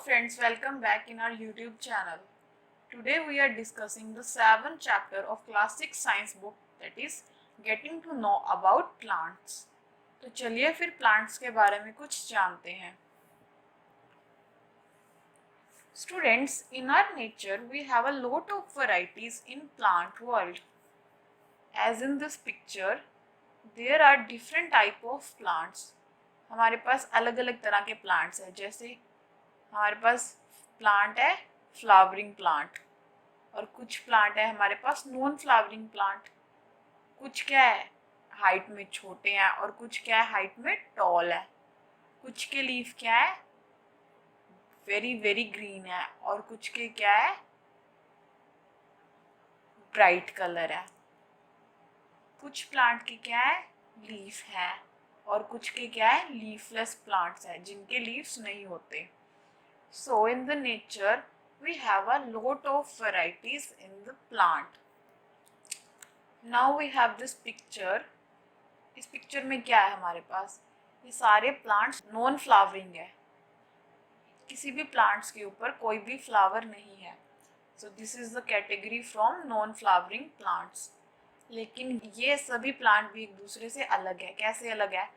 friends, welcome back in our YouTube channel. Today we are discussing the 7th chapter of class 6 science book, that is getting to know about plants. तो चलिए फिर plants के बारे में कुछ जानते हैं. Students, in our nature we have a lot of varieties in plant world. As in this picture, there are different type of plants. हमारे पास अलग अलग तरह के plants हैं. जैसे हमारे पास प्लांट है फ्लावरिंग प्लांट, और कुछ प्लांट है हमारे पास नॉन फ्लावरिंग प्लांट. कुछ क्या है हाइट में छोटे हैं और कुछ क्या है हाइट में टॉल है. कुछ के लीफ क्या है वेरी वेरी ग्रीन है और कुछ के क्या है ब्राइट कलर है. कुछ प्लांट के क्या है लीफ है और कुछ के क्या है लीफलेस प्लांट्स है जिनके लीव्स नहीं होते. So in the nature we have a lot of varieties in the plant. Now we have this picture. इस पिक्चर में क्या है हमारे पास, ये सारे प्लांट्स नॉन फ्लावरिंग है. किसी भी प्लांट्स के ऊपर कोई भी फ्लावर नहीं है. So this is the category from non flowering plants. लेकिन ये सभी प्लांट भी एक दूसरे से अलग है. कैसे अलग है?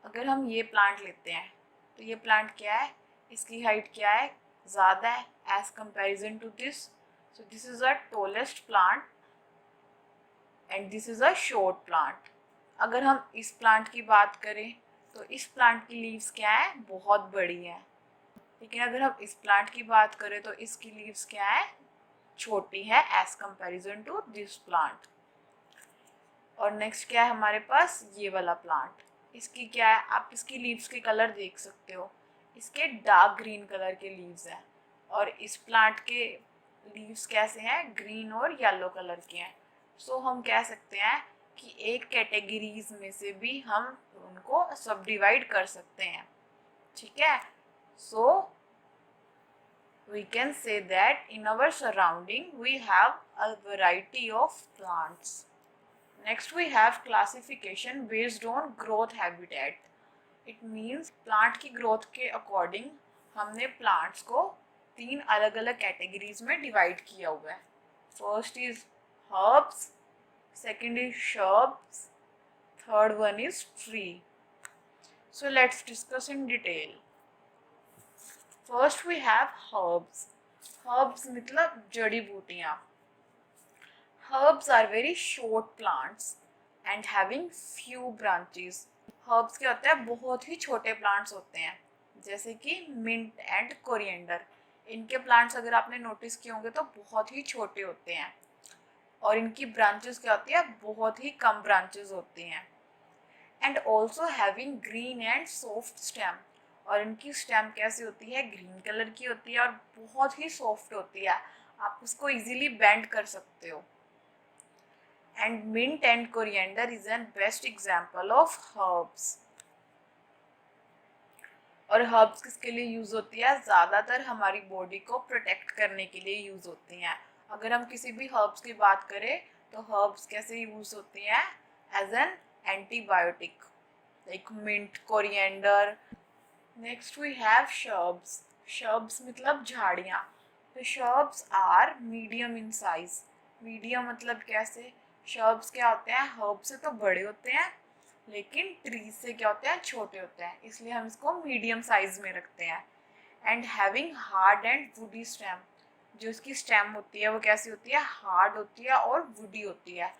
अगर हम ये प्लांट लेते हैं तो ये प्लांट क्या है, इसकी हाइट क्या है ज़्यादा है as comparison to this. So this is a tallest plant and this is a short plant. अगर हम इस प्लांट की बात करें तो इस प्लांट की लीव्स क्या है बहुत बड़ी है. लेकिन अगर हम इस प्लांट की बात करें तो इसकी लीव्स क्या है छोटी है as comparison to this plant. और नेक्स्ट क्या है हमारे पास ये वाला प्लांट. इसकी क्या है, आप इसकी लीव्स के कलर देख सकते हो. इसके डार्क ग्रीन कलर के लीव्स हैं और इस प्लांट के लीव्स कैसे हैं ग्रीन और येलो कलर के हैं. सो हम कह सकते हैं कि एक कैटेगरीज में से भी हम उनको सब डिवाइड कर सकते हैं. ठीक है. So we can say that in our surrounding we have a variety of plants. Next we have classification based on growth habitat. It means plant की ग्रोथ के अकॉर्डिंग हमने प्लांट्स को 3 अलग अलग कैटेगरीज में डिवाइड किया हुआ है. First is herbs, second is shrubs, third one is tree. So let's discuss in detail. First we have herbs. Herbs मतलब जड़ी बूटियाँ. Herbs are very short plants and having few branches. Herbs क्या होते हैं बहुत ही छोटे प्लांट्स होते हैं, जैसे कि मिंट एंड कोरिएंडर. इनके प्लांट्स अगर आपने नोटिस किए होंगे तो बहुत ही छोटे होते हैं और इनकी ब्रांचेस क्या होती है बहुत ही कम ब्रांचेस होती हैं. And also having green and soft stem. और इनकी स्टेम कैसी होती है ग्रीन कलर की होती है और बहुत ही सॉफ्ट होती है. आप उसको इजीली बेंड कर सकते हो. And mint and coriander is an best example of herbs. और herbs किसके लिए यूज़ होती है, ज़्यादातर हमारी बॉडी को प्रोटेक्ट करने के लिए यूज़ होती हैं. अगर हम किसी भी herbs की बात करें तो herbs कैसे यूज़ होती हैं as an antibiotic, like mint, coriander. Next we have shrubs. shrubs मतलब झाड़ियाँ. तो shrubs are medium in size. Medium मतलब कैसे, शर्ब्स क्या होते हैं हर्ब से तो बड़े होते हैं लेकिन ट्रीज से क्या होते हैं छोटे होते हैं, इसलिए हम इसको मीडियम साइज में रखते हैं. And having hard and woody stem. जो इसकी स्टेम होती है वो कैसी होती है हार्ड होती है और वुडी होती है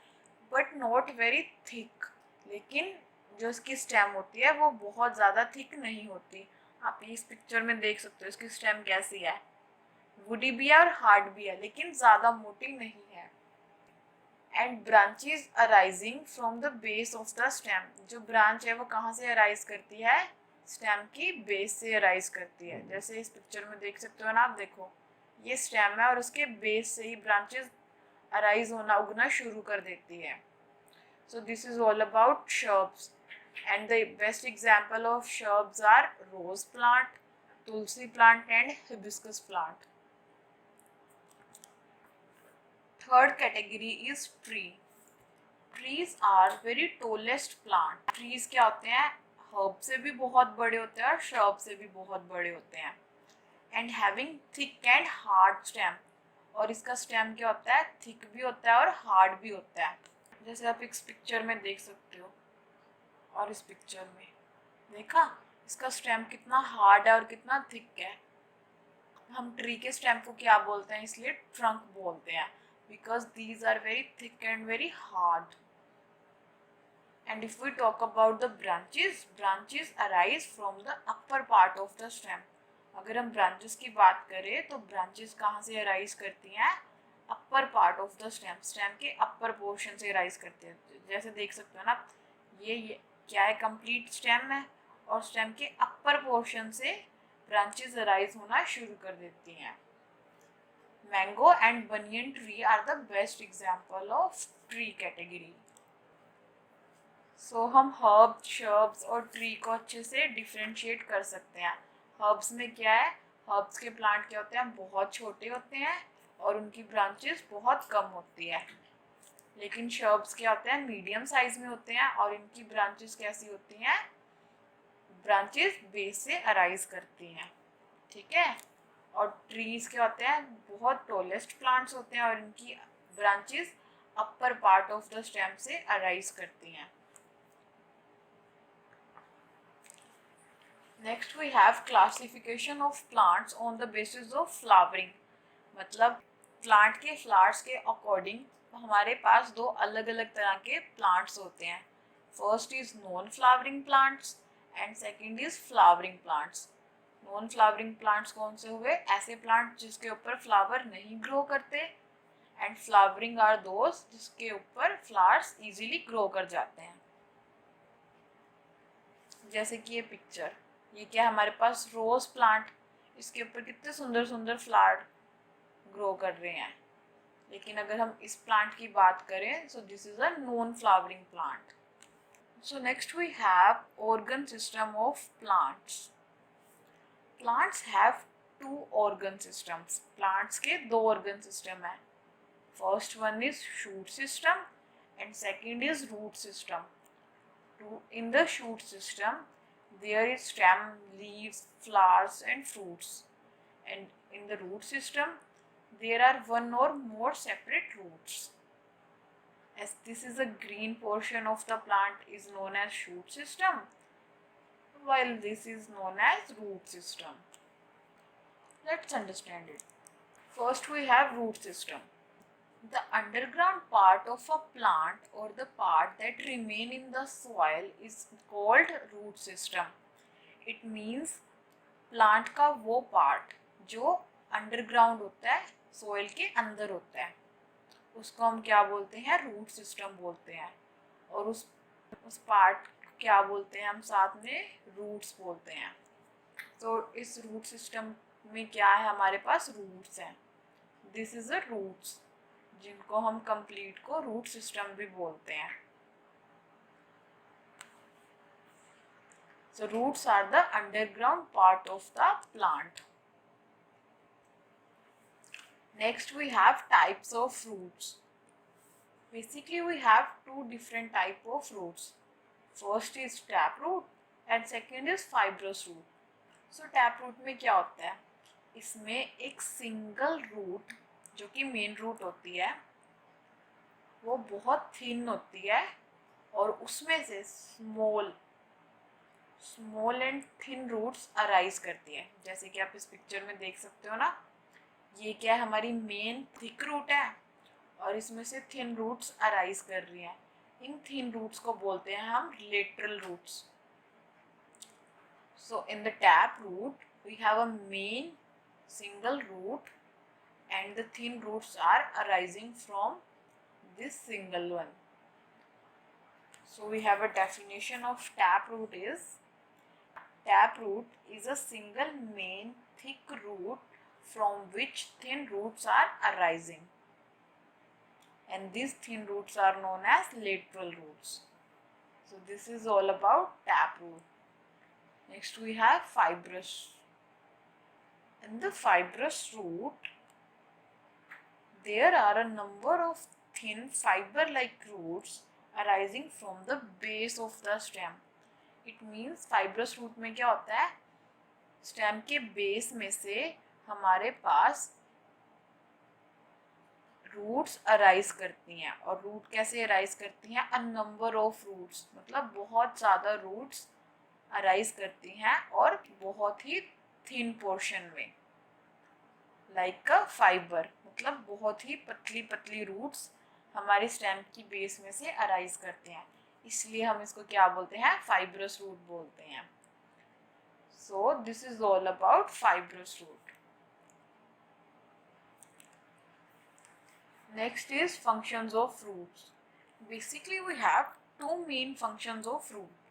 बट नॉट वेरी थिक. लेकिन जो इसकी स्टेम होती है वो बहुत ज़्यादा थिक नहीं होती. आप इस पिक्चर में देख सकते हो इसकी स्टेम कैसी है, वुडी भी है और हार्ड भी है लेकिन ज़्यादा मोटी नहीं है. And branches arising from the base of the stem. जो ब्रांच है वो कहाँ से अराइज करती है स्टेम की बेस से अराइज करती है. जैसे इस पिक्चर में देख सकते हो ना आप, देखो ये स्टेम है और उसके बेस से ही ब्रांचेस अराइज होना उगना शुरू कर देती है. So this is all about shrubs and the best example of shrubs are rose plant, tulsi plant and hibiscus plant. Third category is tree. Trees are very tallest plant. Trees क्या होते हैं herb से भी बहुत बड़े होते हैं और shrub से भी बहुत बड़े होते हैं. And having thick and hard stem, और इसका स्टेम क्या होता है, थिक भी होता है और हार्ड भी होता है, जैसे आप इस पिक्चर में देख सकते हो। और इस पिक्चर में देखा इसका स्टेम कितना हार्ड है और कितना थिक है। हम ट्री के स्टेम को क्या बोलते हैं, इसलिए ट्रंक बोलते हैं, because these are very thick and very hard. And if we talk about the branches arise from the upper part of the stem. अगर हम branches की बात करें तो branches कहाँ से arise करती हैं, upper part of the stem के upper portion से arise करते हैं। जैसे देख सकते हो ना, ये क्या है, complete stem है, और stem के upper portion से branches arise होना शुरू कर देती हैं। Mango and banyan tree are the best example of tree category. सो हम हर्ब, शर्ब्स और ट्री को अच्छे से डिफ्रेंशिएट कर सकते हैं। हर्ब्स में क्या है, हर्ब्स के प्लांट क्या होते हैं, बहुत छोटे होते हैं और उनकी ब्रांचेस बहुत कम होती है। लेकिन शर्ब्स क्या होते हैं, मीडियम साइज में होते हैं और इनकी ब्रांचेस कैसी होती हैं, ब्रांचेस बेस से अराइज करती हैं, ठीक है। और ट्रीज क्या होते हैं, बहुत टॉलेस्ट प्लांट्स होते हैं और इनकी branches upper part of the stem से अराइज करती हैं। Next we have classification of plants on the basis of flowering, मतलब प्लांट के फ्लावर्स के अकॉर्डिंग हमारे पास दो अलग अलग तरह के प्लांट्स होते हैं। First is non flowering plants and second is flowering plants. Non flowering plants कौन से हुए, ऐसे प्लांट जिसके ऊपर फ्लावर नहीं ग्रो करते, एंड फ्लावरिंग आर दोज जिसके ऊपर फ्लावर्स इजीली ग्रो कर जाते हैं। जैसे कि ये पिक्चर, ये क्या हमारे पास रोज प्लांट, इसके ऊपर कितने सुंदर सुंदर फ्लावर ग्रो कर रहे हैं। लेकिन अगर हम इस प्लांट की बात करें, so this is a non flowering plant. So next we have organ system of plants. Plants have two organ systems, plants के दो ऑर्गन सिस्टम है। First one is shoot system and second is root system. In the shoot system, there is stem, leaves, flowers and fruits. And in the root system, there are one or more separate roots. As this is a green portion of the plant is known as shoot system, while this is known as root system. Let's understand it. First we have root system. The underground part of a plant or the part that remain in the soil is called root system. It means plant का वो part जो underground होता है, soil के अंदर होता है, उसको हम क्या बोलते हैं, root system बोलते हैं। और उस part क्या बोलते हैं हम साथ में, roots बोलते हैं। तो इस root system में क्या है, हमारे पास roots हैं। This is a roots, जिनको हम कंप्लीट को रूट सिस्टम भी बोलते हैं। So roots are the underground part of the plant. Next we have types of roots. Basically we have two different type of roots. First is taproot and second is fibrous root. So taproot में क्या होता है, इसमें एक single root जो कि main root होती है, वो बहुत थिन होती है और उसमें से small and thin roots arise करती है। जैसे कि आप इस पिक्चर में देख सकते हो ना, ये क्या है, हमारी मेन थिक रूट है और इसमें से थिन रूट्स अराइज कर रही हैं। इन थिन रूट्स को बोलते हैं हम lateral roots. So in the tap root we have a main single root and the thin roots are arising from this single one. So we have a definition of taproot is, taproot is a single main thick root from which thin roots are arising, and these thin roots are known as lateral roots. So this is all about taproot. Next we have fibrous. In the fibrous root, there are a number of thin fiber-like roots arising from the base of the stem. It means fibrous root में क्या होता है, stem के base में से हमारे पास roots arise करती हैं। और रूट कैसे अराइज करती हैं? अ नंबर ऑफ रूट्स, मतलब बहुत ज़्यादा रूट्स अराइज करती हैं और बहुत ही थिन पोर्शन में, लाइक अ फाइबर, मतलब बहुत ही पतली पतली रूट्स हमारे स्टेम की बेस में से अराइज करते हैं, इसलिए हम इसको क्या बोलते हैं? फाइब्रस रूट बोलते हैं। So this is all about fibrous root. Next is functions of roots. Basically, we have two main functions of root.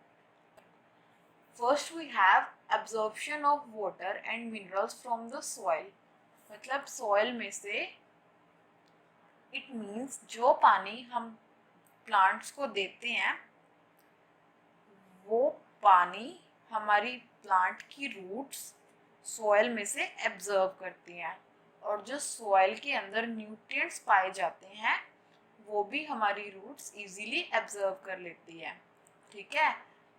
First, we have absorption of water and minerals from the soil. मतलब soil में से, it means जो पानी हम plants को देते हैं वो पानी हमारी plant की roots soil में से absorb करती हैं, और जो soil के अंदर nutrients पाए जाते हैं वो भी हमारी रूट्स इजीली एब्जर्व कर लेती है। ठीक है,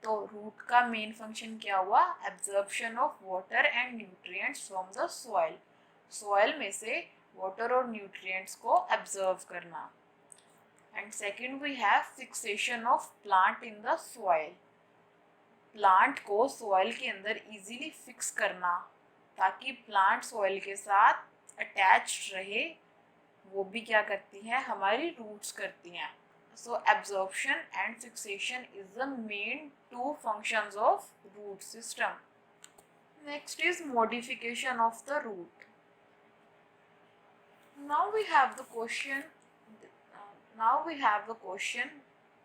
तो रूट का मेन फंक्शन क्या हुआ? Absorption of water and nutrients from the soil, soil में से वाटर और न्यूट्रिएंट्स को एब्जर्व करना। And second we have fixation of plant in the soil, plant को सॉइल के अंदर इजीली फिक्स करना ताकि प्लांट सॉइल के साथ अटैच्ड रहे, वो भी क्या करती हैं? हमारी रूट्स करती हैं। So absorption and fixation is the main two functions of root system. Next is modification of the root. Now we have the question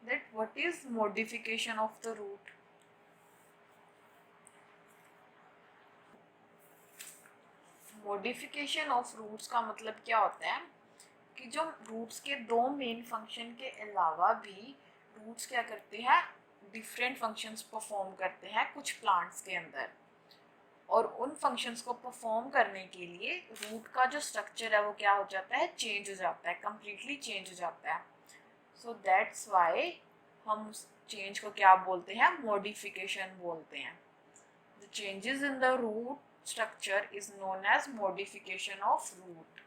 that what is modification of the root? Modification of roots का मतलब क्या होता है कि जो roots के दो main function के अलावा भी रूट्स क्या करते हैं? डिफरेंट फंक्शंस परफॉर्म करते हैं कुछ प्लांट्स के अंदर, और उन फंक्शंस को परफॉर्म करने के लिए रूट का जो स्ट्रक्चर है वो क्या हो जाता है? चेंज हो जाता है, कम्प्लीटली चेंज हो जाता है। सो दैट्स वाई हम उस चेंज को क्या बोलते हैं? मॉडिफिकेशन बोलते हैं। The changes in the root structure is known as modification of root.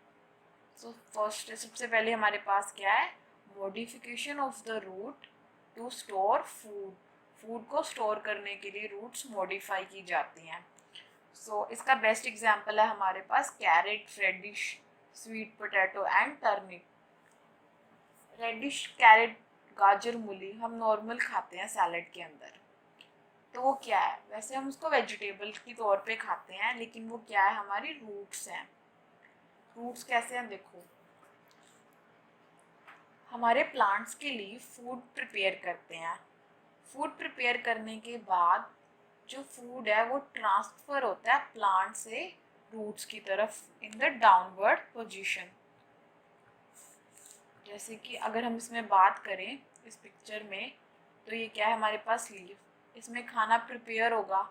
So first, सबसे पहले हमारे पास क्या है? Modification of the root to store food, food को स्टोर करने के लिए रूट्स मॉडिफाई की जाती हैं। सो इसका बेस्ट एग्जांपल है हमारे पास carrot, radish, sweet potato and turnip. Radish, carrot, गाजर, मूली हम नॉर्मल खाते हैं सैलेड के अंदर, तो वो क्या है? वैसे हम उसको वेजिटेबल के तौर पे खाते हैं, लेकिन वो क्या है? हमारी रूट्स हैं। रूट्स कैसे हैं? देखो, हमारे प्लांट्स के लिए फूड प्रिपेयर करते हैं। फूड प्रिपेयर करने के बाद जो फूड है वो ट्रांसफ़र होता है प्लांट से रूट्स की तरफ इन द डाउनवर्ड पोजीशन। जैसे कि अगर हम इसमें बात करें इस पिक्चर में, तो ये क्या है? हमारे पास लीफ, इसमें खाना प्रिपेयर होगा।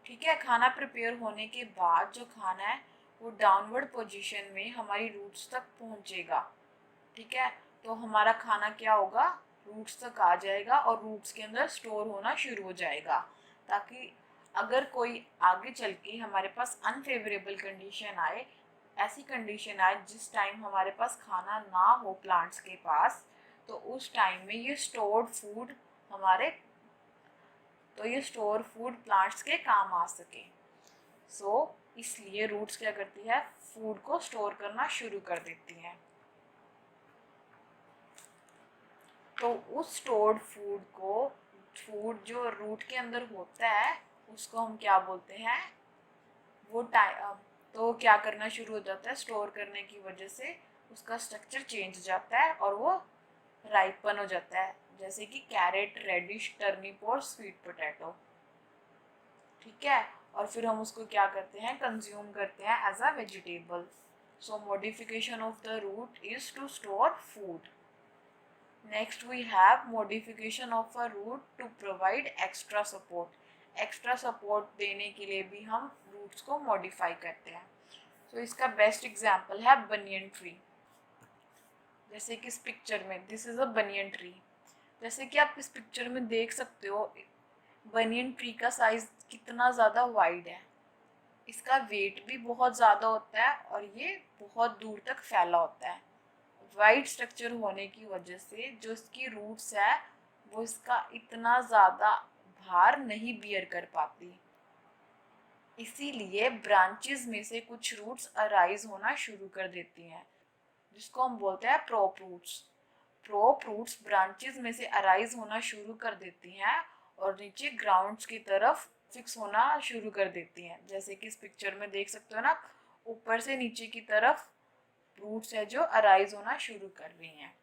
ठीक है, खाना प्रिपेयर होने के बाद जो खाना है वो डाउनवर्ड पोजीशन में हमारी रूट्स तक पहुंचेगा। ठीक है, तो हमारा खाना क्या होगा? रूट्स तक आ जाएगा और रूट्स के अंदर स्टोर होना शुरू हो जाएगा, ताकि अगर कोई आगे चल के हमारे पास अनफेवरेबल कंडीशन आए, ऐसी कंडीशन आए जिस टाइम हमारे पास खाना ना हो प्लांट्स के पास, तो उस टाइम में ये स्टोर्ड फूड ये स्टोर फूड प्लांट्स के काम आ सके। सो इसलिए रूट्स क्या करती है? फूड को स्टोर करना शुरू कर देती हैं। तो उस स्टोर्ड फूड जो रूट के अंदर होता है उसको हम क्या बोलते हैं? वो तो क्या करना शुरू हो जाता है? स्टोर करने की वजह से उसका स्ट्रक्चर चेंज हो जाता है और वो राइपन हो जाता है, जैसे कि कैरेट, रेडिश, टर्निप और स्वीट पोटैटो। ठीक है, और फिर हम उसको क्या करते हैं? कंज्यूम करते हैं as a vegetable. So modification of the root is to store food. Next we have modification of a root to provide extra support. Extra support देने के लिए भी हम रूट्स को मॉडिफाई करते हैं। तो इसका बेस्ट एग्जांपल है बनियन ट्री। जैसे कि इस पिक्चर में, this is a banyan tree. जैसे कि आप इस पिक्चर में देख सकते हो बनियन ट्री का साइज कितना ज़्यादा वाइड है। इसका वेट भी बहुत ज़्यादा होता है और ये बहुत दूर तक फैला होता है। वाइड स्ट्रक्चर होने की वजह से जो इसकी रूट्स है वो इसका इतना ज़्यादा भार नहीं बियर कर पाती, इसीलिए ब्रांचेस में से कुछ रूट्स अराइज होना शुरू कर देती हैं, जिसको हम बोलते हैं prop roots. Prop roots branches में से अराइज होना शुरू कर देती हैं और नीचे ग्राउंड्स की तरफ फिक्स होना शुरू कर देती हैं। जैसे कि इस पिक्चर में देख सकते हो ना, ऊपर से नीचे की तरफ रूट्स है जो अराइज होना शुरू कर रही हैं।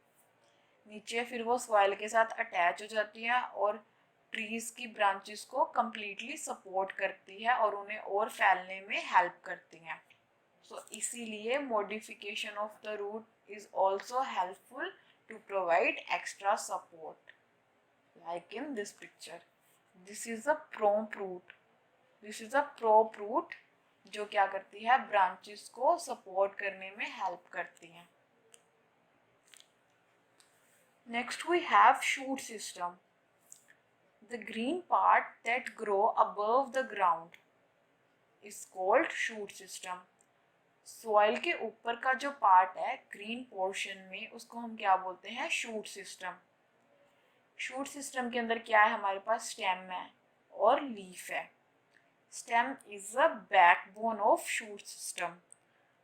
नीचे फिर वो सॉइल के साथ अटैच हो जाती हैं और ट्रीज की ब्रांचेस को कम्प्लीटली सपोर्ट करती है और उन्हें और फैलने में हेल्प करती हैं। सो इसीलिए modification of the root is also helpful to provide extra support, like in this picture. This is a prop root. This is a prop root जो क्या करती है, ब्रांचेस को सपोर्ट करने में हेल्प करती हैं। Next we have shoot system. The green part that grow above the ground is called shoot system. Soil के ऊपर का जो पार्ट है ग्रीन पोर्शन में, उसको हम क्या बोलते हैं, शूट सिस्टम। शूट सिस्टम के अंदर क्या है, हमारे पास स्टेम है और लीफ है। Stem is a backbone of shoot system.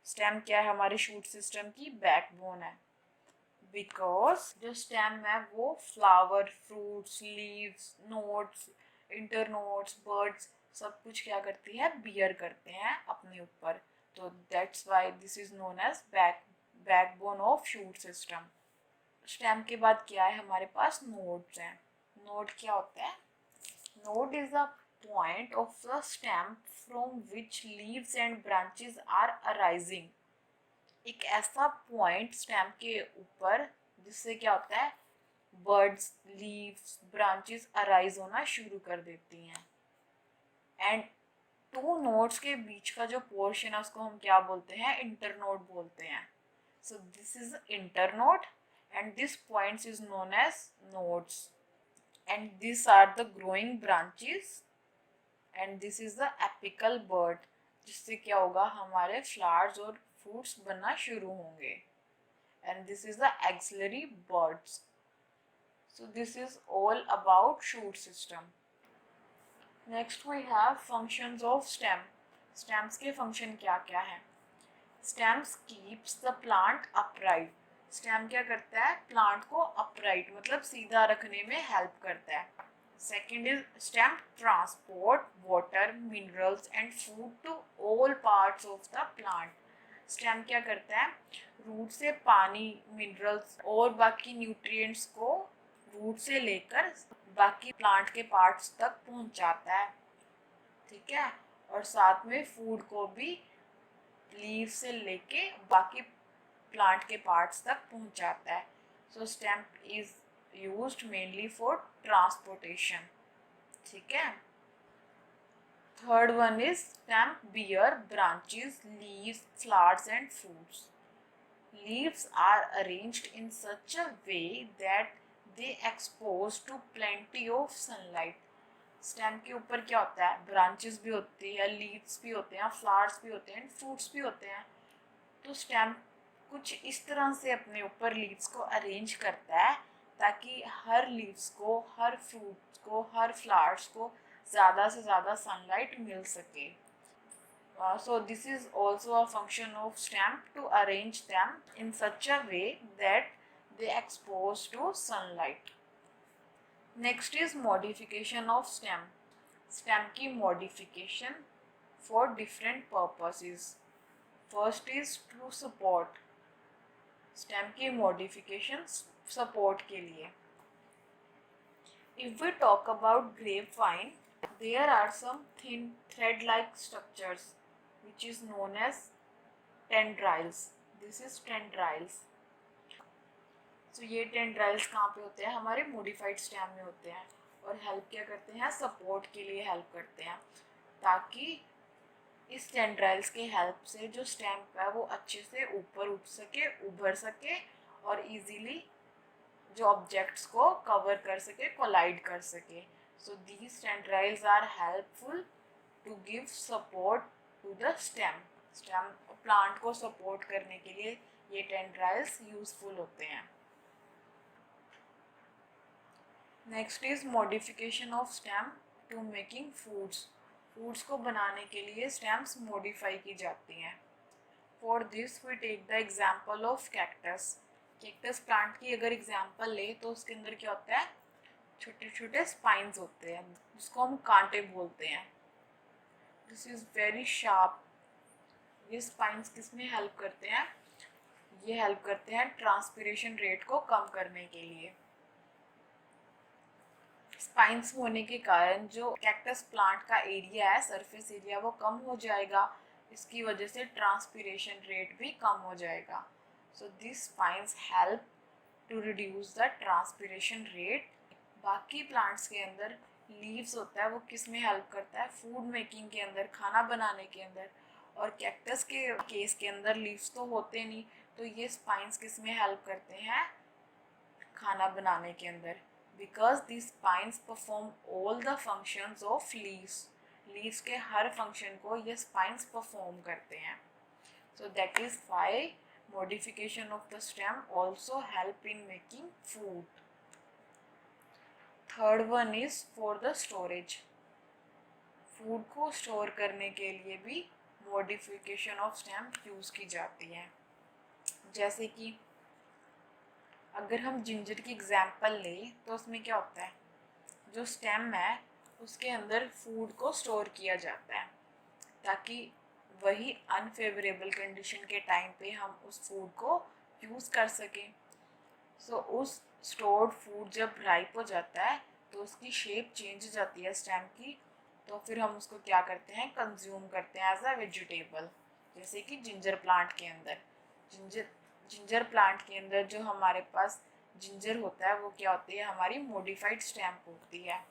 Stem क्या है, हमारे शूट सिस्टम की बैकबोन है, बिकॉज जो स्टेम है वो flower, fruits, leaves, notes, इंटरनोट्स, birds सब कुछ क्या करती है, बियर करते हैं अपने ऊपर। तो that's why this is known as backbone of shoot system. Stem के बाद क्या है, हमारे पास नोड्स हैं। नोड क्या होता है, node is a point of the stem from which leaves and branches are arising. एक ऐसा पॉइंट स्टेम के ऊपर जिससे क्या होता है, बर्ड्स, लीव्स, ब्रांचेस अराइज होना शुरू कर देती हैं। एंड टू नोड्स के बीच का जो पोर्शन है उसको हम क्या बोलते हैं, इंटरनोड बोलते हैं। So this is internode and this points is known as nodes and this are the growing branches and this is the apical bud, जिससे क्या होगा, हमारे फ्लावर्स और फ्रूट्स बनना शुरू होंगे। And this is the axillary buds. So this is all about shoot system. Next we have functions of stem. Stems के function क्या क्या है। Stems keeps the plant upright. Stem क्या करता है, प्लांट को अपराइट मतलब सीधा रखने में हेल्प करता है। Second is stem transport water, minerals and food to all parts of the plant. Stem क्या करता है, रूट से पानी, मिनरल्स और बाकी न्यूट्रिएंट्स को रूट से लेकर बाकी प्लांट के पार्ट्स तक पहुंचाता है, ठीक है। और साथ में फूड को भी लीव से लेके बाकी प्लांट के पार्ट्स तक पहुंचाता है। So stem is used mainly for transportation, ठीक है। Third one is stem bear branches, leaves, flowers and fruits. Leaves are arranged in such a way that they expose to plenty of sunlight. Stem के ऊपर क्या होता है, branches भी होती है, लीव्स भी होते हैं, फ्लावर्स भी होते हैं, फ्रूट्स भी होते हैं। तो स्टेम कुछ इस तरह से अपने ऊपर लीव्स को अरेंज करता है ताकि हर लीव्स को, हर फ्रूट को, हर फ्लावर्स को ज़्यादा से ज़्यादा सनलाइट मिल सके। So this is also a function of stem to arrange them in such a way that they expose to sunlight. Next is modification of stem. Stem की modification for different purposes. First is to support. Stem की modification support के लिए. If we talk about grapevine, there are some thin thread-like structures which is known as tendrils. This is tendrils. So ये tendrils कहाँ पे होते हैं, हमारे modified stem में होते हैं और हेल्प क्या करते हैं, सपोर्ट के लिए हेल्प करते हैं, ताकि इस tendrils के हेल्प से जो स्टेम है वो अच्छे से ऊपर उठ सके, उभर सके और इजीली जो ऑब्जेक्ट्स को कवर कर सके, कोलाइड कर सके. So these tendrils are helpful to give support to the stem. Stem plant को सपोर्ट करने के लिए ये टेंड्राइल्स यूजफुल होते हैं। Next is modification of stem to making foods. Foods को बनाने के लिए स्टेम्स मॉडिफाई की जाती हैं। For this we take the example of cactus. Cactus plant की अगर एग्जाम्पल ले तो उसके अंदर क्या होता है, छोटे छोटे स्पाइंस होते हैं जिसको हम कांटे बोलते हैं। This is very sharp. ये स्पाइंस किस में हेल्प करते हैं, ये हेल्प करते हैं ट्रांसपिरेशन रेट को कम करने के लिए। स्पाइंस होने के कारण जो कैक्टस प्लांट का एरिया है, सरफेस एरिया, वो कम हो जाएगा। इसकी वजह से ट्रांसपिरेशन रेट भी कम हो जाएगा। So this spines help to reduce the transpiration rate. बाकी प्लांट्स के अंदर लीव्स होता है, वो किस में हेल्प करता है, फूड मेकिंग के अंदर, खाना बनाने के अंदर। और कैक्टस के केस के अंदर लीव्स तो होते नहीं, तो ये स्पाइंस किस में हेल्प करते हैं, खाना बनाने के अंदर। Because this spines perform all the functions of leaves. Leaves के हर फंक्शन को ये स्पाइंस परफॉर्म करते हैं। So that is why modification of the stem also help in making food. Third one is for the storage. Food को store करने के लिए भी मॉडिफिकेशन ऑफ स्टेम यूज़ की जाती है। जैसे कि अगर हम जिंजर की एग्जाम्पल लें तो उसमें क्या होता है, जो स्टेम है उसके अंदर फूड को स्टोर किया जाता है ताकि वही अनफेवरेबल कंडीशन के टाइम पे हम उस फूड को यूज़ कर सकें। सो उस स्टोर्ड फूड जब राइप हो जाता है तो उसकी शेप चेंज हो जाती है स्टेम की, तो फिर हम उसको क्या करते हैं, कंज्यूम करते हैं एज अ वेजिटेबल। जैसे कि जिंजर प्लांट के अंदर, जिंजर प्लांट के अंदर जो हमारे पास जिंजर होता है वो क्या होती है, हमारी मॉडिफाइड स्टेम होती है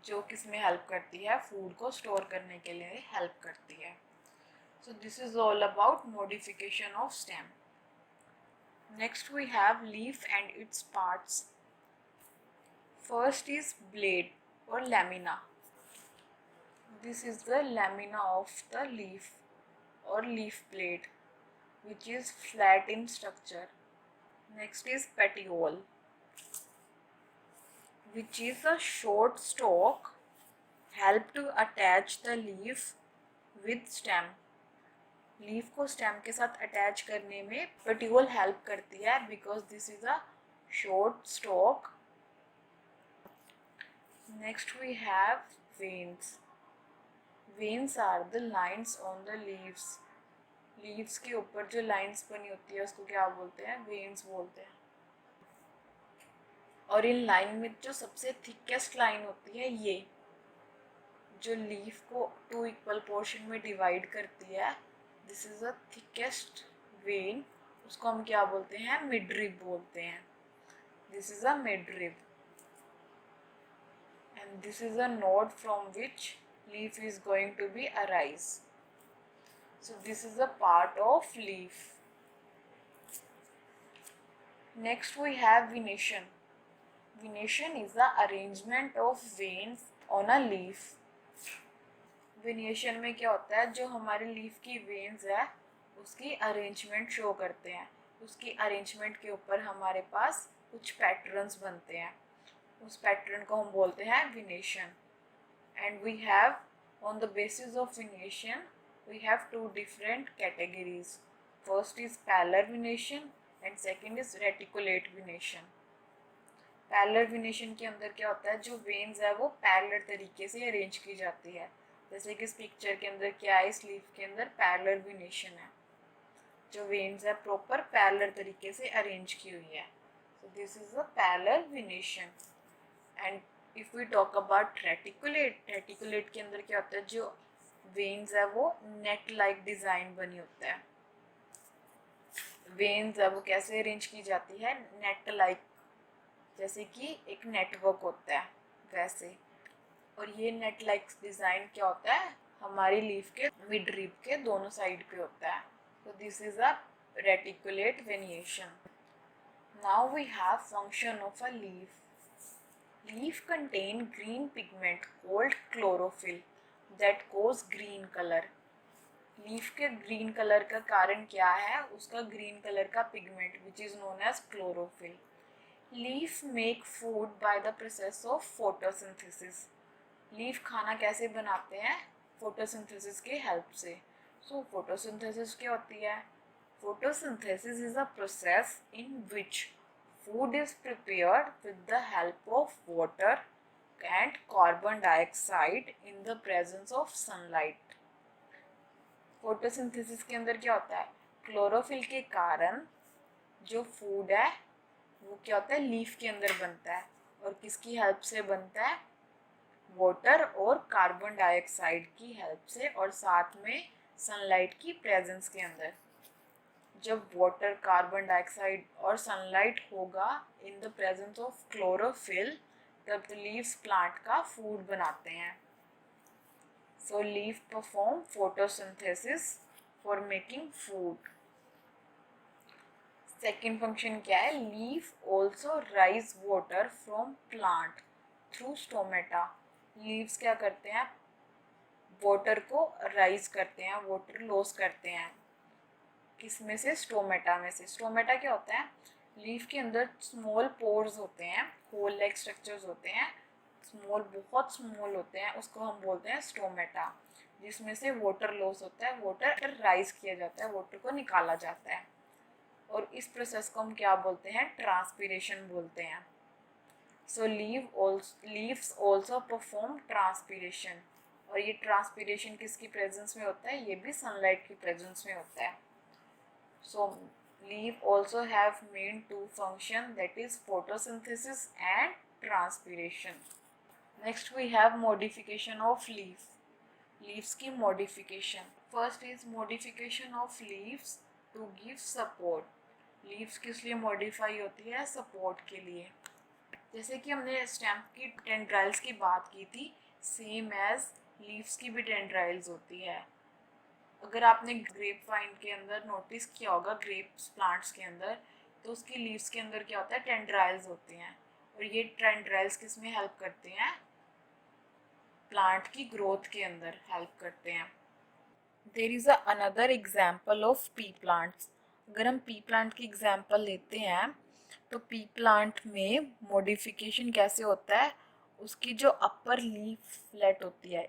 जो किस में हेल्प करती है, फूड को स्टोर करने के लिए हेल्प करती है। So this is all about modification of stem. Next we have leaf and its parts. First is blade or lamina. This is the lamina of the leaf or leaf blade, which is flat in structure. Next is petiole, which is a short stalk help to attach the leaf with stem. Leaf को stem के साथ attach करने में petiole help करती है because this is a short stock. Next we have veins. Veins are the lines on the leaves. Leaves के ऊपर जो lines बनी होती है उसको क्या बोलते हैं, veins बोलते हैं। और इन लाइन में जो सबसे थिकेस्ट लाइन होती है, ये जो लीफ को 2 इक्वल पोर्शन में डिवाइड करती है, this is a thickest when. उसको हम क्या बोलते हैं, मिडरिब बोलते हैं। This is a midrib and this is a node from which leaf is going to be arise. So this is a part of leaf. Next we have venation. Venation is the arrangement of veins on a leaf. वेनिएशन में क्या होता है, जो हमारे leaf की veins है उसकी arrangement show करते हैं। उसकी अरेंजमेंट के ऊपर हमारे पास कुछ पैटर्न्स बनते हैं, उस पैटर्न को हम बोलते हैं venation. And we have on the basis of venation we have 2 different categories. First is parallel venation and second is reticulate venation. Parallel venation के अंदर क्या होता है, जो वेन्स है वो पैरेलल तरीके से अरेंज की जाती है। जैसे कि इस पिक्चर के अंदर क्या है, इस लीफ के अंदर पैरेलल वेनिएशन है, जो वेन्स है प्रॉपर पैरेलल तरीके से अरेंज की हुई है। So this is a parallel venation. And if we talk about reticulate, reticulate के अंदर क्या होता है, जो वेन्स है वो नेट लाइक डिजाइन बनी होता है। वेन्स है वो कैसे अरेंज की जाती है, नेट लाइक, जैसे कि एक नेटवर्क होता है वैसे। और ये नेट लाइक डिजाइन क्या होता है, हमारी लीफ के मिड रिब के दोनों साइड पे होता है। So this is a reticulate venation. Now we have function of a leaf. Leaf contain green pigment called chlorophyll. That goes green colour. Leaf के ग्रीन कलर का कारण क्या है? उसका ग्रीन कलर का pigment which is known as chlorophyll. Leaf make food by the process of photosynthesis. Leaf खाना कैसे बनाते हैं? फोटोसिंथेसिस के हेल्प से। सो फोटोसिंथेसिस क्या होती है? Photosynthesis is a process in which food is prepared with the help of water and carbon dioxide in the presence of sunlight. Photosynthesis के अंदर क्या होता है? क्लोरोफिल के कारण जो फूड है वो क्या होता है? लीफ के अंदर बनता है। और किसकी हेल्प से बनता है? वाटर और कार्बन डाइऑक्साइड की हेल्प से, और साथ में सनलाइट की प्रेजेंस के अंदर। जब वाटर, कार्बन डाइऑक्साइड और सनलाइट होगा in the presence of chlorophyll, तब लीव्स प्लांट का फूड बनाते हैं। So leaf perform photosynthesis for making food. Second function क्या है? Leaf also rise water from plant through stomata. Leaves क्या करते हैं? वाटर को राइज करते हैं, वाटर लॉस करते हैं। किस में से? स्टोमेटा में से। स्टोमेटा क्या होता है? लीफ के अंदर स्मॉल पोर्स होते हैं, होल लाइक स्ट्रक्चर्स होते हैं, स्मॉल, बहुत स्मॉल होते हैं, उसको हम बोलते हैं स्टोमेटा, जिसमें से वाटर लॉस होता है, वाटर राइज किया जाता है, वाटर को निकाला जाता है। और इस प्रोसेस को हम क्या बोलते हैं? ट्रांसपीरेशन बोलते हैं। सो लीव्स ऑल्सो परफॉर्म ट्रांसपीरेशन। और ये ट्रांसपीरेशन किसकी प्रेजेंस में होता है? ये भी सनलाइट की प्रेजेंस में होता है। So leaf also have main two function, that is photosynthesis and transpiration. Next we have modification of leaf. Leaves की modification. First is modification of leaves to give support. Leaves किस लिए modify होती है? Support के लिए। जैसे कि हमने स्टेम की टेंड्राइल्स की बात की थी, सेम एज लीव्स की भी टेंड्राइल्स होती है। अगर आपने ग्रेप वाइन के अंदर नोटिस किया होगा, ग्रेप्स प्लांट्स के अंदर, तो उसकी लीव्स के अंदर क्या होता है? टेंड्राइल्स होते हैं। और ये टेंड्राइल्स किस में हेल्प करते हैं? प्लांट की ग्रोथ के अंदर हेल्प करते हैं। There is another example of pea plants. अगर हम पी प्लांट की एग्जाम्पल लेते हैं तो पी प्लांट में मॉडिफिकेशन कैसे होता है? उसकी जो अपर लीफ फ्लैट होती है,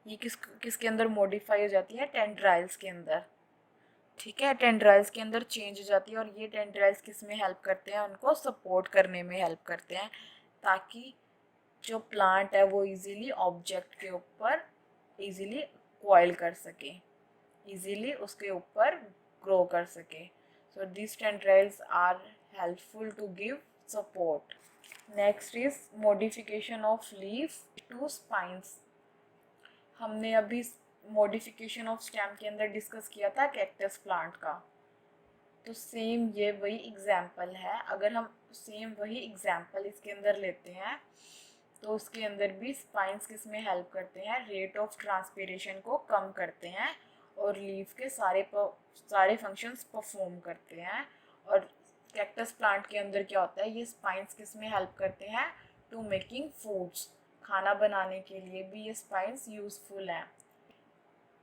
ये किसके अंदर मॉडिफाई हो जाती है? टेंड्राइल्स के अंदर। ठीक है, टेंड्राइल्स के अंदर चेंज हो जाती है। और ये टेंड्राइल्स किस में हेल्प करते हैं? उनको सपोर्ट करने में हेल्प करते हैं, ताकि जो प्लांट है वो इजीली ऑब्जेक्ट के ऊपर इजीली कॉइल कर सके, इजीली उसके ऊपर ग्रो कर सके। So this tendrils are helpful to give support. Next is modification of leaf to spines. हमने अभी मॉडिफिकेशन ऑफ स्टेम के अंदर डिस्कस किया था कैक्टस प्लांट का, तो सेम ये वही एग्जाम्पल है। अगर हम सेम वही एग्जाम्पल इसके अंदर लेते हैं तो उसके अंदर भी स्पाइंस किस में हेल्प करते हैं? रेट ऑफ ट्रांसपीरेशन को कम करते हैं और लीफ के सारे फंक्शंस परफॉर्म करते हैं। और कैक्टस प्लांट के अंदर क्या होता है? ये स्पाइंस किस में हेल्प करते हैं? To making foods. खाना बनाने के लिए भी ये स्पाइंस यूजफुल हैं।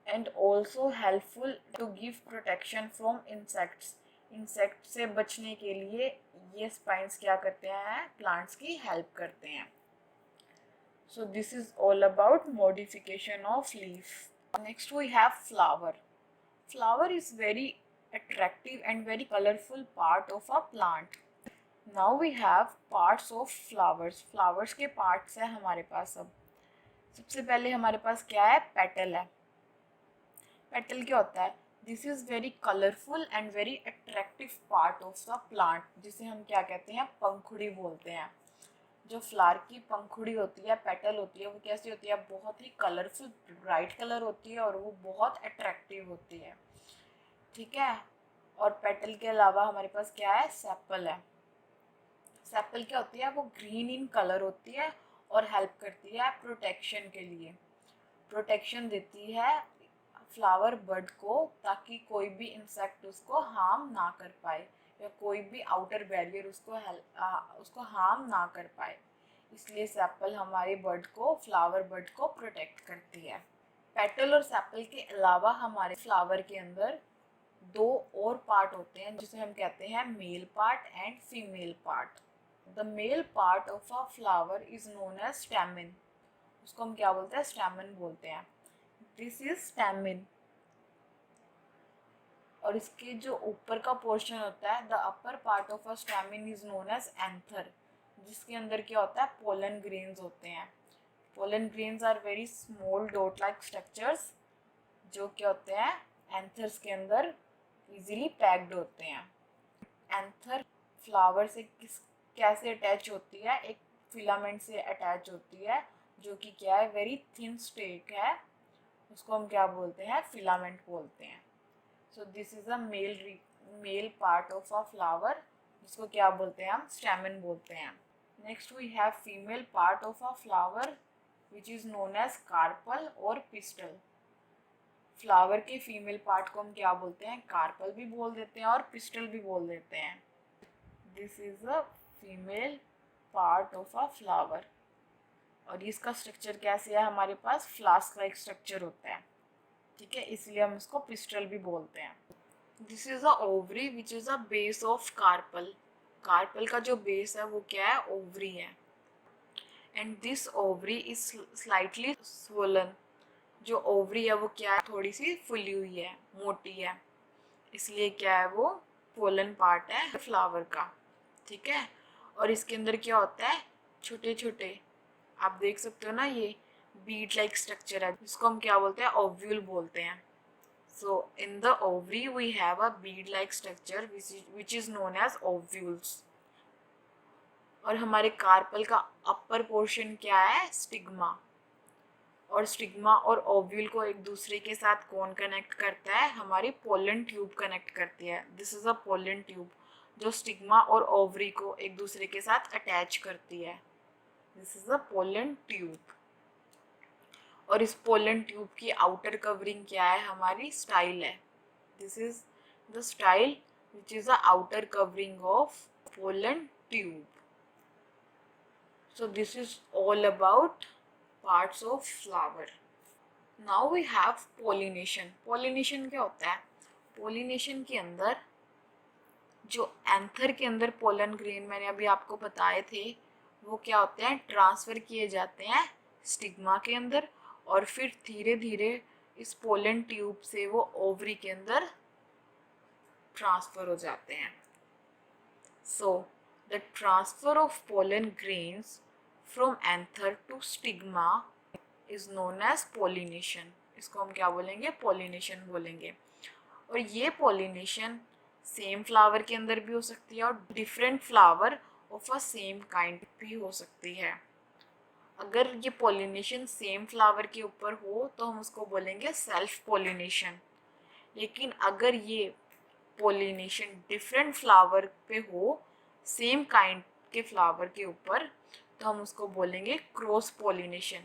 And also helpful to give protection from insects. Insect से बचने के लिए ये स्पाइंस क्या करते हैं? प्लांट्स की हेल्प करते हैं। So this is all about modification of leaf. Next we have flower. Flower is very attractive and very colorful part of a plant. Now we have parts of flowers. Flowers के parts है हमारे पास। अब सबसे पहले हमारे पास क्या है? पेटल है। पेटल क्या होता है? This is very colourful and very attractive part of the plant, जिसे हम क्या कहते हैं? पंखुड़ी बोलते हैं। जो फ्लावर की पंखुड़ी होती है, पेटल होती है, वो कैसी होती है? बहुत ही कलरफुल, ब्राइट कलर होती है और वो बहुत अट्रैक्टिव होती है। ठीक है। और पेटल के अलावा हमारे पास क्या है? सेपल है। सेपल क्या होती है? वो ग्रीन इन कलर होती है और हेल्प करती है प्रोटेक्शन के लिए। प्रोटेक्शन देती है फ्लावर बड को, ताकि कोई भी इंसेक्ट उसको हार्म ना कर पाए, या कोई भी आउटर बैरियर उसको हार्म ना कर पाए। इसलिए सेपल हमारे बर्ड को, फ्लावर बर्ड को प्रोटेक्ट करती है। पेटल और सेपल के अलावा हमारे फ्लावर के अंदर दो और पार्ट होते हैं जिसे हम कहते हैं male part and female part. The male part of a flower is known as stamen. उसको हम क्या बोलते हैं? स्टैमिन बोलते हैं। This is stamen. और इसके जो ऊपर का पोर्शन होता है, the upper part of a stamen is known as anther, जिसके अंदर क्या होता है? पोलन ग्रेन्स होते हैं। Pollen grains are very small dot like structures जो क्या होते हैं? एंथर्स के अंदर इजीली पैक्ड होते हैं। एंथर फ्लावर से कैसे अटैच होती है? एक फिलामेंट से अटैच होती है जो कि क्या है? वेरी थिन स्टेक है, उसको हम क्या बोलते हैं? फिलामेंट बोलते हैं। So this is a male part of a flower, जिसको क्या बोलते हैं? हम स्टैमेन बोलते हैं। Next we have female part of a flower which is known as carpel और पिस्टल। फ्लावर के फीमेल पार्ट को हम क्या बोलते हैं? कार्पल भी बोल देते हैं और पिस्टल भी बोल देते हैं। This is a female part of a flower. और इसका स्ट्रक्चर कैसे है? हमारे पास फ्लास्क लाइक स्ट्रक्चर होता है, ठीक है, इसलिए हम इसको पिस्टल भी बोलते हैं। This is a ovary which is a base of carpel. Carpel का जो बेस है वो क्या है? ओवरी है। And this ovary is slightly swollen. जो ओवरी है वो क्या है? थोड़ी सी फुली हुई है, मोटी है, इसलिए क्या है? वो पोलन पार्ट है फ्लावर का, ठीक है। और इसके अंदर क्या होता है? छोटे छोटे, आप देख सकते हो ना, ये बीड लाइक स्ट्रक्चर है, जिसको हम क्या बोलते हैं? ओव्यूल बोलते हैं। So in the ovary we have a bead-like structure which is known as ovules. और हमारे कार्पल का अपर पोर्शन क्या है? स्टिग्मा। और स्टिग्मा और ओव्यूल को एक दूसरे के साथ कौन कनेक्ट करता है? हमारी पोलन ट्यूब कनेक्ट करती है। This is a pollen tube जो स्टिग्मा और ओवरी को एक दूसरे के साथ अटैच करती है। This is a pollen tube. और इस पोलन ट्यूब की आउटर कवरिंग क्या है? हमारी स्टाइल है। This is the style which is the outer covering of pollen tube. So this is all about parts of flower. Now we have pollination. Pollination क्या होता है? Pollination के अंदर जो एंथर के अंदर पोलन ग्रेन मैंने अभी आपको बताए थे वो क्या होते हैं? ट्रांसफ़र किए जाते हैं स्टिग्मा के अंदर और फिर धीरे धीरे इस पोलन ट्यूब से वो ओवरी के अंदर ट्रांसफर हो जाते हैं। So the transfer of pollen grains from anther to stigma is known as pollination. इसको हम क्या बोलेंगे? पोलिनेशन बोलेंगे। और ये पोलिनेशन सेम फ्लावर के अंदर भी हो सकती है और different flower of a same kind भी हो सकती है। अगर ये पोलिनेशन सेम फ्लावर के ऊपर हो तो हम उसको बोलेंगे सेल्फ पोलिनेशन। लेकिन अगर ये पोलिनेशन डिफरेंट फ्लावर पे हो सेम काइंड के फ्लावर के ऊपर तो हम उसको बोलेंगे क्रॉस पोलिनेशन।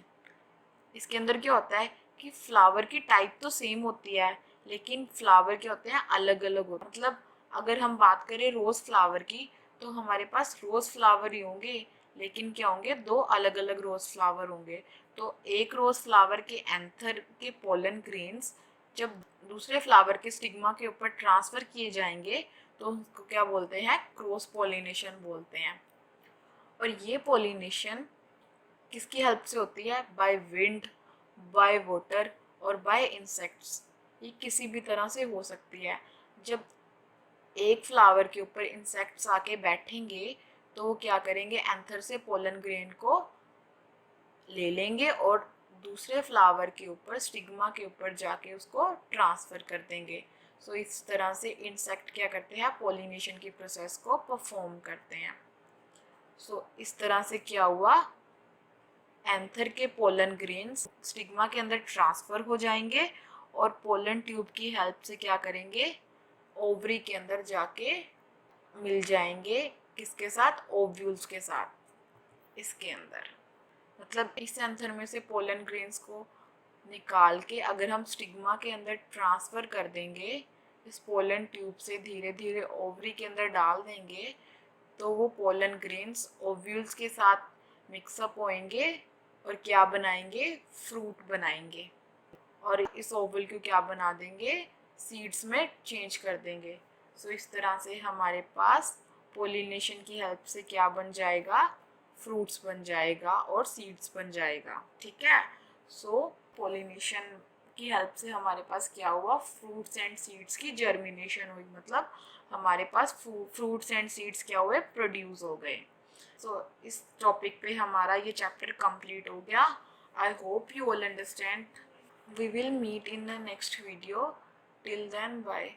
इसके अंदर क्या होता है कि फ्लावर की टाइप तो सेम होती है लेकिन फ्लावर क्या होते हैं? अलग अलग होते हैं। मतलब अगर हम बात करें रोज़ फ्लावर की तो हमारे पास रोज़ फ्लावर ही होंगे लेकिन क्या होंगे? दो अलग अलग रोज़ फ्लावर होंगे। तो एक रोज़ फ्लावर के एंथर के पोलन ग्रेन्स जब दूसरे फ्लावर के स्टिग्मा के ऊपर ट्रांसफ़र किए जाएंगे तो उसको क्या बोलते हैं? क्रॉस पोलिनेशन बोलते हैं। और ये पोलिनेशन किसकी हेल्प से होती है? बाय विंड, बाय वाटर और बाय इंसेक्ट्स। ये किसी भी तरह से हो सकती है। जब एक फ्लावर के ऊपर इंसेक्ट्स आके बैठेंगे तो वो क्या करेंगे? एंथर से पोलन ग्रेन को ले लेंगे और दूसरे फ्लावर के ऊपर स्टिग्मा के ऊपर जाके उसको ट्रांसफ़र कर देंगे। सो इस तरह से इंसेक्ट क्या करते हैं? पोलिनेशन की प्रोसेस को परफॉर्म करते हैं। सो इस तरह से क्या हुआ? एंथर के पोलन ग्रेन्स स्टिग्मा के अंदर ट्रांसफ़र हो जाएंगे और पोलन ट्यूब की हेल्प से क्या करेंगे? ओवरी के अंदर जाके मिल जाएंगे। किसके साथ? ओव्यूल्स के साथ इसके अंदर। मतलब इस एंथर में से पोलन ग्रेन्स को निकाल के अगर हम स्टिग्मा के अंदर ट्रांसफ़र कर देंगे, इस पोलन ट्यूब से धीरे धीरे ओवरी के अंदर डाल देंगे तो वो पोलन ग्रेन्स ओव्यूल्स के साथ मिक्सअप होएंगे और क्या बनाएंगे, फ्रूट बनाएंगे। और इस ओवल को क्या बना देंगे, सीड्स में चेंज कर देंगे। सो इस तरह से हमारे पास पोलिनेशन की हेल्प से क्या बन जाएगा, फ्रूट्स बन जाएगा और सीड्स बन जाएगा। ठीक है, सो पोलिनेशन की हेल्प से हमारे पास क्या हुआ, फ्रूट्स एंड सीड्स की जर्मिनेशन हुई, मतलब हमारे पास फ्रूट्स एंड सीड्स क्या हुए, प्रोड्यूस हो गए। सो इस टॉपिक पे हमारा ये चैप्टर कंप्लीट हो गया। I hope you all understand. We will meet in the next video. Till then, bye.